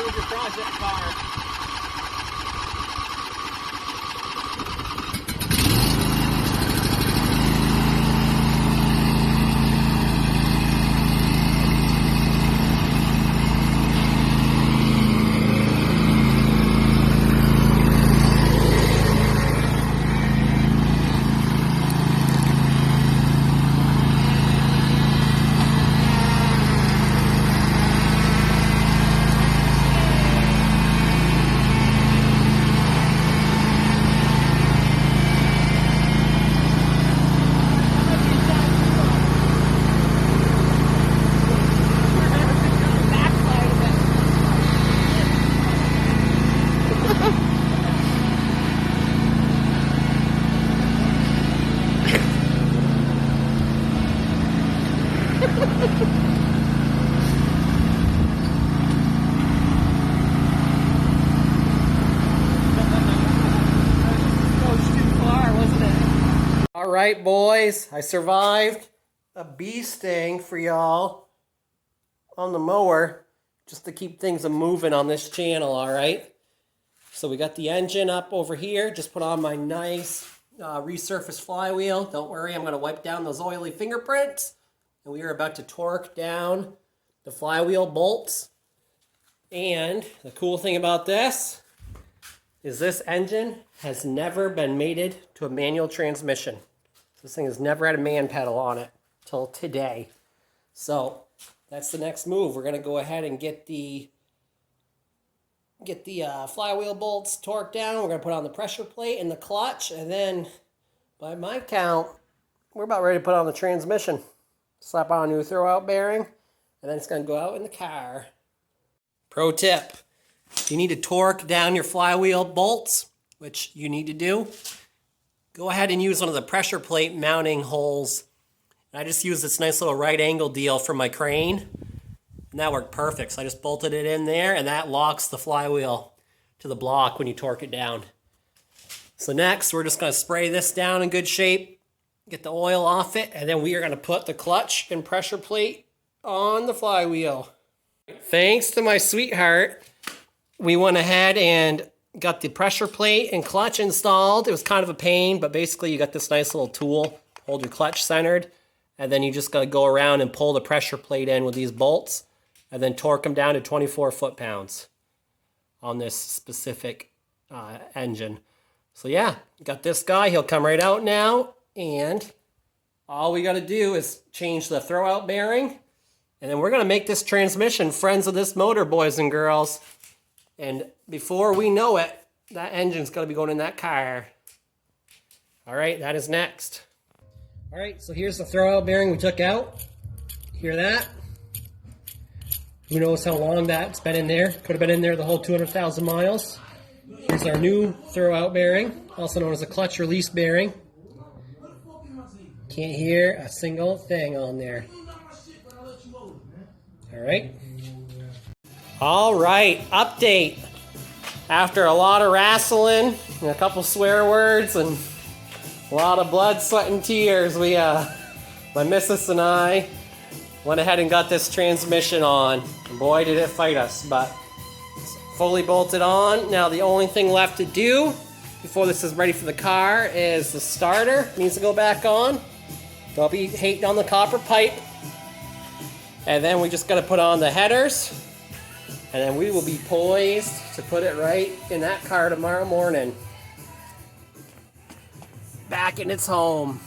with your project car. All right, boys, I survived a bee sting for y'all on the mower just to keep things moving on this channel, all right? So we got the engine up over here. Just put on my nice resurfaced flywheel. Don't worry, I'm going to wipe down those oily fingerprints. And we are about to torque down the flywheel bolts. And the cool thing about this is this engine has never been mated to a manual transmission. This thing has never had a man pedal on it till today. So that's the next move. We're going to go ahead and get the flywheel bolts torqued down. We're going to put on the pressure plate and the clutch. And then, by my count, we're about ready to put on the transmission. Slap on a new throwout bearing. And then it's going to go out in the car. Pro tip. You need to torque down your flywheel bolts, which you need to do. Go ahead and use one of the pressure plate mounting holes. I just used this nice little right angle deal from my crane. And that worked perfect. So I just bolted it in there, and that locks the flywheel to the block when you torque it down. So next, we're just going to spray this down in good shape, get the oil off it, and then we are going to put the clutch and pressure plate on the flywheel. Thanks to my sweetheart, we went ahead and got the pressure plate and clutch installed. It was kind of a pain, but basically you got this nice little tool, hold your clutch centered, and then you just got to go around and pull the pressure plate in with these bolts, and then torque them down to 24 foot-pounds on this specific engine. So yeah, got this guy. He'll come right out now, and all we got to do is change the throwout bearing, and then we're going to make this transmission friends of this motor, boys and girls. And before we know it, that engine's going to be going in that car. All right, that is next. All right, so here's the throwout bearing we took out. Hear that? Who knows how long that's been in there? Could have been in there the whole 200,000 miles. Here's our new throwout bearing, also known as a clutch release bearing. Can't hear a single thing on there. All right. All right, update. After a lot of wrestling and a couple swear words and a lot of blood, sweat, and tears, my missus and I went ahead and got this transmission on. And boy, did it fight us, but it's fully bolted on. Now the only thing left to do before this is ready for the car is the starter. It needs to go back on. Don't be hating on the copper pipe. And then we just got to put on the headers. And then we will be poised to put it right in that car tomorrow morning. Back in its home.